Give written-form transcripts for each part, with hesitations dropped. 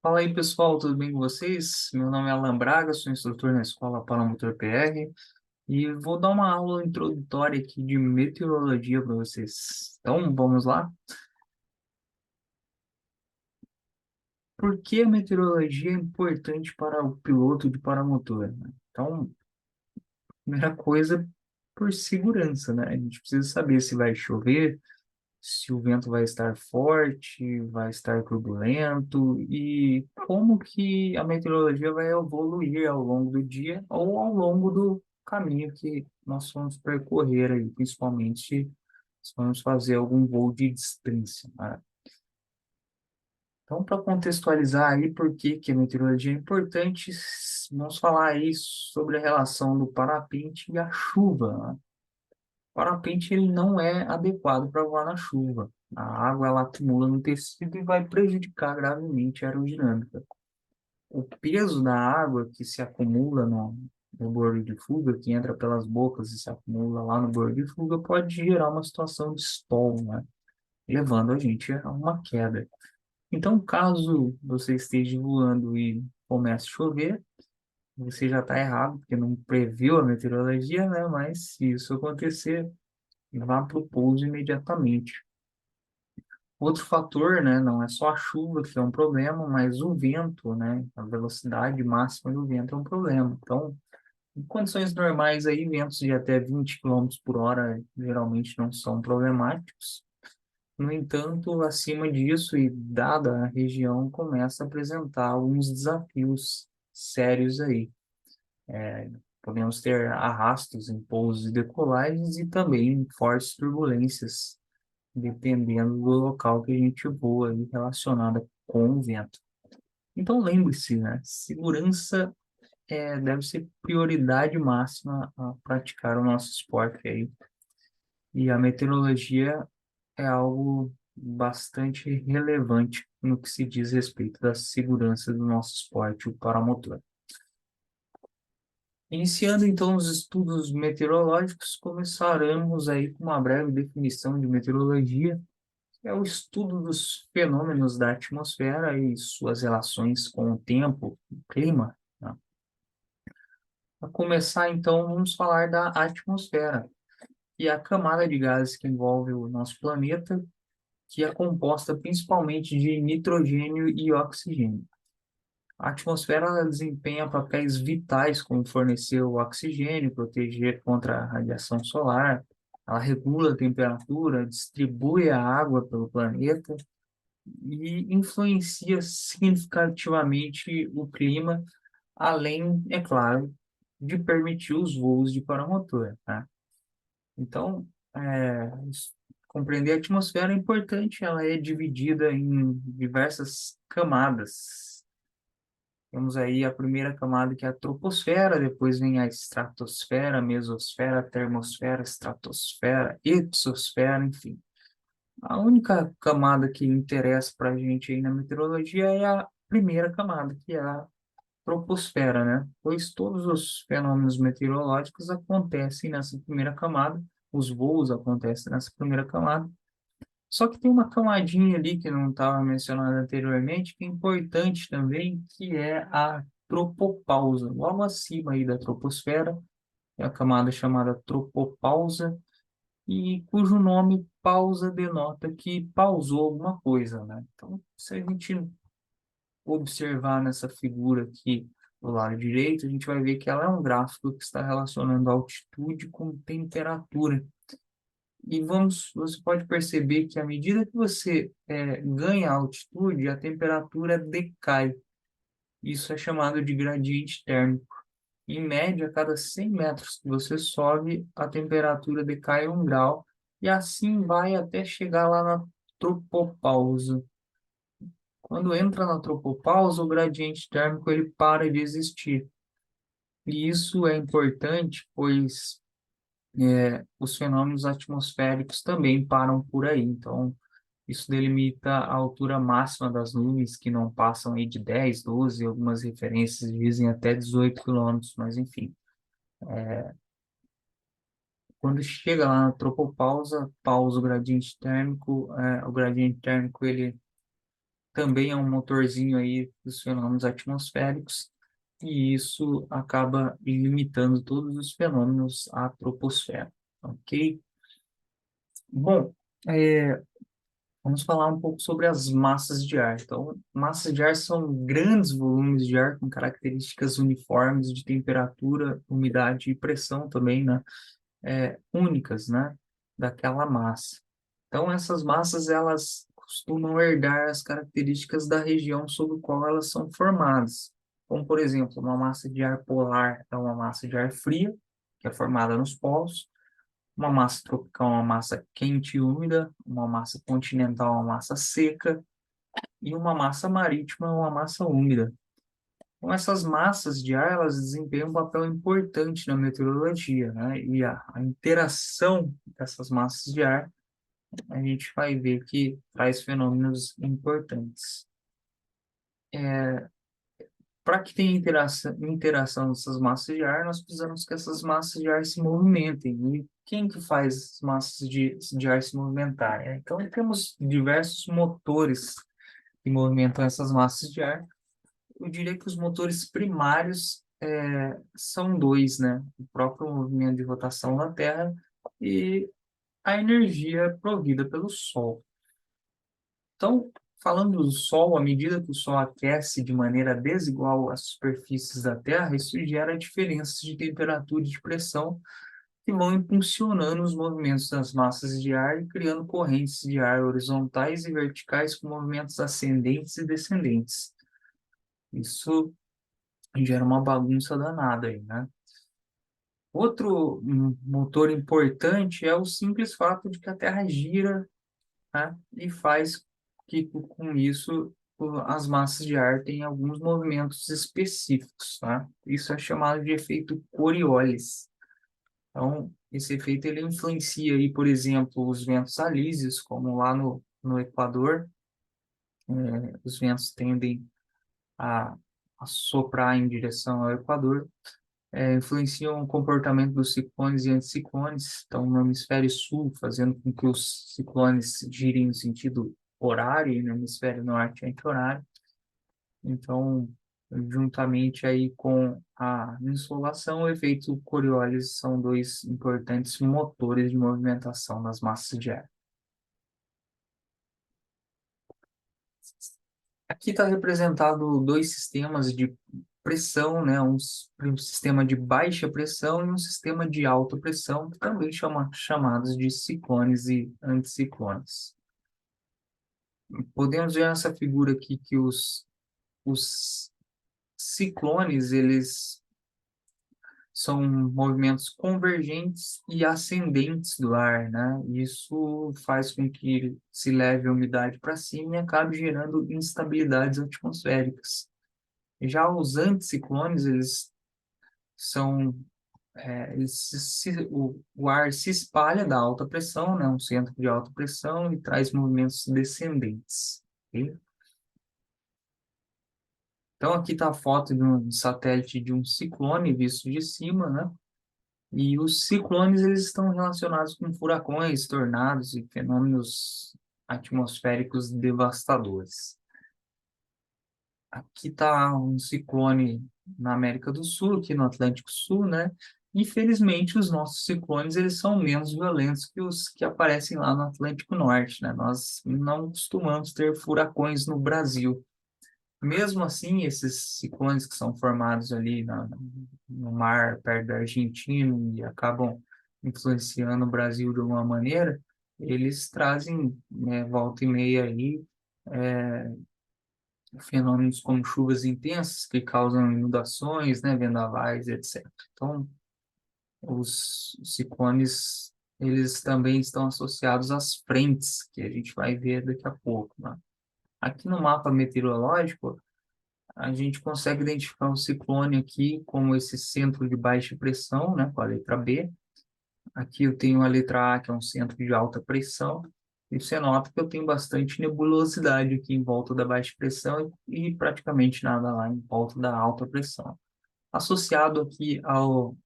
Fala aí, pessoal, tudo bem com vocês? Meu nome é Alan Braga, sou instrutor na Escola Paramotor PR e vou dar uma aula introdutória aqui de meteorologia para vocês. Então, vamos lá? Por que a meteorologia é importante para o piloto de paramotor, né? Então, primeira coisa, por segurança, né? A gente precisa saber se vai chover, se o vento vai estar forte, vai estar turbulento e como que a meteorologia vai evoluir ao longo do dia ou ao longo do caminho que nós vamos percorrer aí, principalmente se vamos fazer algum voo de distância, né? Então, para contextualizar aí por que que a meteorologia é importante, vamos falar aí sobre a relação do parapente e a chuva, né? O parapente ele não é adequado para voar na chuva. A água ela acumula no tecido e vai prejudicar gravemente a aerodinâmica. O peso da água que se acumula no bordo de fuga, que entra pelas bocas e se acumula lá no bordo de fuga, pode gerar uma situação de stall, né? Levando a gente a uma queda. Então, caso você esteja voando e comece a chover, você já está errado, porque não previu a meteorologia, né? Mas se isso acontecer, vá para o pouso imediatamente. Outro fator, né, não é só a chuva que é um problema, mas o vento, né, a velocidade máxima do vento é um problema. Então, em condições normais aí, ventos de até 20 quilômetros por hora geralmente não são problemáticos. No entanto, acima disso e dada a região, começa a apresentar alguns desafios sérios aí. Podemos ter arrastos em pousos e decolagens e também fortes turbulências dependendo do local que a gente voa aí relacionada com o vento. Então lembre-se, né? Segurança deve ser prioridade máxima a praticar o nosso esporte aí. E a meteorologia é algo bastante relevante no que se diz respeito da segurança do nosso esporte, o paramotor. Iniciando então os estudos meteorológicos, começaremos aí com uma breve definição de meteorologia, é o estudo dos fenômenos da atmosfera e suas relações com o tempo, o clima, né? Para começar, então, vamos falar da atmosfera, que é a camada de gases que envolve o nosso planeta, que é composta principalmente de nitrogênio e oxigênio. A atmosfera ela desempenha papéis vitais, como fornecer o oxigênio, proteger contra a radiação solar, ela regula a temperatura, distribui a água pelo planeta e influencia significativamente o clima, além, é claro, de permitir os voos de paramotor, tá? Então, compreender a atmosfera é importante, ela é dividida em diversas camadas. Temos aí a primeira camada, que é a troposfera, depois vem a estratosfera, mesosfera, termosfera, estratosfera, exosfera, enfim. A única camada que interessa para a gente aí na meteorologia é a primeira camada, que é a troposfera, né? Pois todos os fenômenos meteorológicos acontecem nessa primeira camada, os voos acontecem nessa primeira camada. Só que tem uma camadinha ali que não estava mencionada anteriormente, que é importante também, que é a tropopausa. Logo acima aí da troposfera, é a camada chamada tropopausa, e cujo nome pausa denota que pausou alguma coisa, né? Então, se a gente observar nessa figura aqui do lado direito, a gente vai ver que ela é um gráfico que está relacionando altitude com temperatura. E você pode perceber que à medida que você ganha altitude, a temperatura decai. Isso é chamado de gradiente térmico. Em média, a cada 100 metros que você sobe, a temperatura decai 1 grau, e assim vai até chegar lá na tropopausa. Quando entra na tropopausa, o gradiente térmico ele para de existir. E isso é importante, pois os fenômenos atmosféricos também param por aí. Então, isso delimita a altura máxima das nuvens, que não passam aí de 10, 12, algumas referências dizem até 18 quilômetros, mas enfim. Quando chega lá na tropopausa, pausa o gradiente térmico ele também é um motorzinho aí dos fenômenos atmosféricos, e isso acaba limitando todos os fenômenos à troposfera, ok? Bom, é, vamos falar um pouco sobre as massas de ar. Então, massas de ar são grandes volumes de ar com características uniformes de temperatura, umidade e pressão também, né? Únicas, né? Daquela massa. Então, essas massas, elas costumam herdar as características da região sobre a qual elas são formadas. Como, por exemplo, uma massa de ar polar é uma massa de ar fria, que é formada nos polos. Uma massa tropical é uma massa quente e úmida. Uma massa continental é uma massa seca. E uma massa marítima é uma massa úmida. Então, essas massas de ar, elas desempenham um papel importante na meteorologia, né? E a interação dessas massas de ar a gente vai ver que traz fenômenos importantes. Para que tenha interação dessas massas de ar, nós precisamos que essas massas de ar se movimentem. E quem que faz as massas de ar se movimentarem? Então, temos diversos motores que movimentam essas massas de ar. Eu diria que os motores primários são dois, né? O próprio movimento de rotação da Terra e a energia provida pelo Sol. Então, falando do Sol, à medida que o Sol aquece de maneira desigual as superfícies da Terra, isso gera diferenças de temperatura e de pressão que vão impulsionando os movimentos das massas de ar e criando correntes de ar horizontais e verticais com movimentos ascendentes e descendentes. Isso gera uma bagunça danada aí, né? Outro motor importante é o simples fato de que a Terra gira, né? E faz que, com isso, as massas de ar têm alguns movimentos específicos, tá? Isso é chamado de efeito Coriolis. Então, esse efeito ele influencia aí, por exemplo, os ventos alísios, como lá no Equador, os ventos tendem a, a soprar em direção ao Equador, influenciam o comportamento dos ciclones e anticiclones, então no hemisfério sul, fazendo com que os ciclones girem no sentido horário e no hemisfério norte anti-horário. Então, juntamente aí com a insolação, o efeito Coriolis são dois importantes motores de movimentação das massas de ar. Aqui está representado dois sistemas de pressão, né? Um sistema de baixa pressão e um sistema de alta pressão, que também chamados de ciclones e anticiclones. Podemos ver nessa figura aqui que os ciclones, eles são movimentos convergentes e ascendentes do ar, né? Isso faz com que se leve a umidade para cima e acabe gerando instabilidades atmosféricas. Já os anticiclones, eles são, o ar se espalha da alta pressão, né, um centro de alta pressão, e traz movimentos descendentes. Ok? Então, aqui está a foto de um satélite de um ciclone visto de cima, né? E os ciclones, eles estão relacionados com furacões, tornados e fenômenos atmosféricos devastadores. Aqui está um ciclone na América do Sul, aqui no Atlântico Sul, né? Infelizmente, os nossos ciclones eles são menos violentos que os que aparecem lá no Atlântico Norte, né? Nós não costumamos ter furacões no Brasil. Mesmo assim, esses ciclones que são formados ali no mar, perto da Argentina, e acabam influenciando o Brasil de alguma maneira, eles trazem, né, volta e meia aí, fenômenos como chuvas intensas que causam inundações, né, vendavais, etc. Então, os ciclones, eles também estão associados às frentes, que a gente vai ver daqui a pouco, né? Aqui no mapa meteorológico, a gente consegue identificar o ciclone aqui como esse centro de baixa pressão, né, com a letra B. Aqui eu tenho a letra A, que é um centro de alta pressão. E você nota que eu tenho bastante nebulosidade aqui em volta da baixa pressão e praticamente nada lá em volta da alta pressão. Associado aqui ao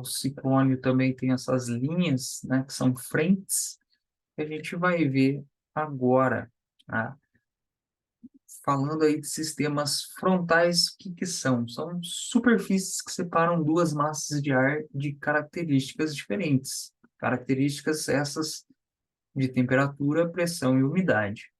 ciclone também tem essas linhas, né, que são frentes, que a gente vai ver agora, tá? falando aí de sistemas frontais, o que que são? São superfícies que separam duas massas de ar de características diferentes. Características essas de temperatura, pressão e umidade.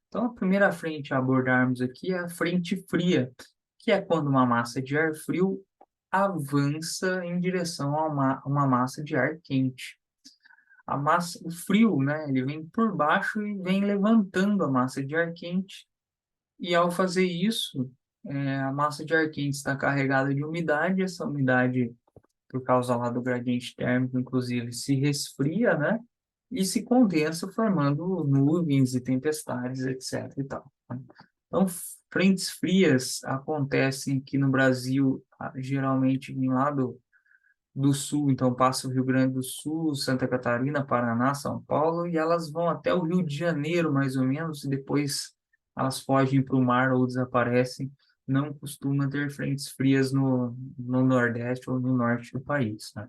Então, a primeira frente a abordarmos aqui é a frente fria, que é quando uma massa de ar frio avança em direção a uma massa de ar quente. A massa, o frio, né, ele vem por baixo e vem levantando a massa de ar quente, e ao fazer isso, a massa de ar quente está carregada de umidade, essa umidade, por causa lá do gradiente térmico, inclusive, se resfria, né, e se condensa, formando nuvens e tempestades, etc. e tal, né? Então, frentes frias acontecem aqui no Brasil, geralmente em lá do sul, então passa o Rio Grande do Sul, Santa Catarina, Paraná, São Paulo, e elas vão até o Rio de Janeiro, mais ou menos, e depois elas fogem para o mar ou desaparecem. Não costuma ter frentes frias no Nordeste ou no Norte do país, né?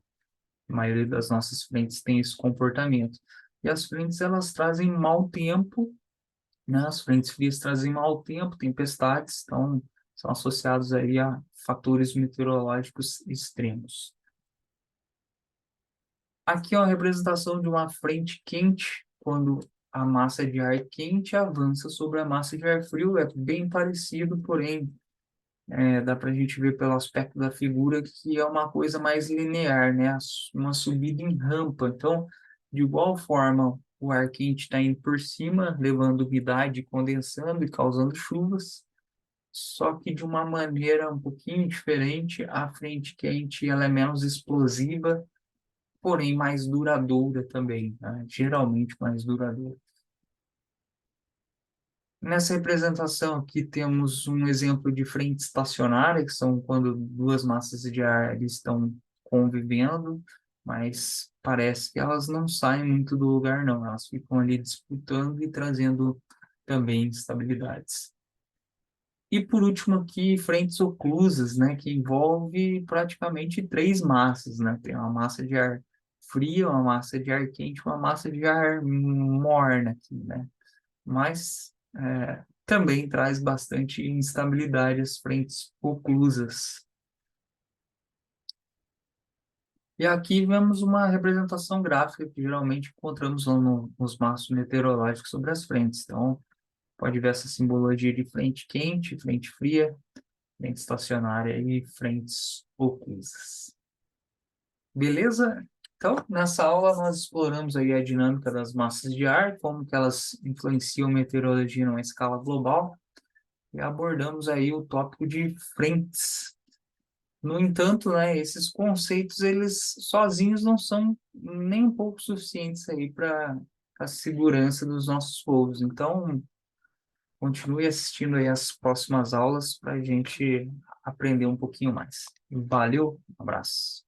A maioria das nossas frentes tem esse comportamento. E as frentes, elas trazem mau tempo, né? As frentes frias trazem mau tempo, tempestades, então são associados aí a fatores meteorológicos extremos. Aqui é uma representação de uma frente quente, quando a massa de ar quente avança sobre a massa de ar frio. É bem parecido, porém, dá para a gente ver pelo aspecto da figura que é uma coisa mais linear, né? Uma subida em rampa. Então, de igual forma, o ar quente está indo por cima, levando umidade, condensando e causando chuvas. Só que de uma maneira um pouquinho diferente, a frente quente ela é menos explosiva, porém mais duradoura também, né? Geralmente mais duradoura. Nessa representação aqui temos um exemplo de frente estacionária, que são quando duas massas de ar estão convivendo, mas parece que elas não saem muito do lugar, não. Elas ficam ali disputando e trazendo também instabilidades. E por último aqui, frentes oclusas, né, que envolve praticamente três massas, né? Tem uma massa de ar fria, uma massa de ar quente, uma massa de ar morna aqui, né? Mas também traz bastante instabilidade as frentes oclusas. E aqui vemos uma representação gráfica que geralmente encontramos lá nos mapas meteorológicos sobre as frentes. Então, pode ver essa simbologia de frente quente, frente fria, frente estacionária e frentes oclusas. Beleza? Então, nessa aula nós exploramos aí a dinâmica das massas de ar, como que elas influenciam a meteorologia numa escala global, e abordamos aí o tópico de frentes. No entanto, né, esses conceitos, eles sozinhos não são nem um pouco suficientes aí para a segurança dos nossos voos. Então, continue assistindo aí as próximas aulas para a gente aprender um pouquinho mais. Valeu, um abraço.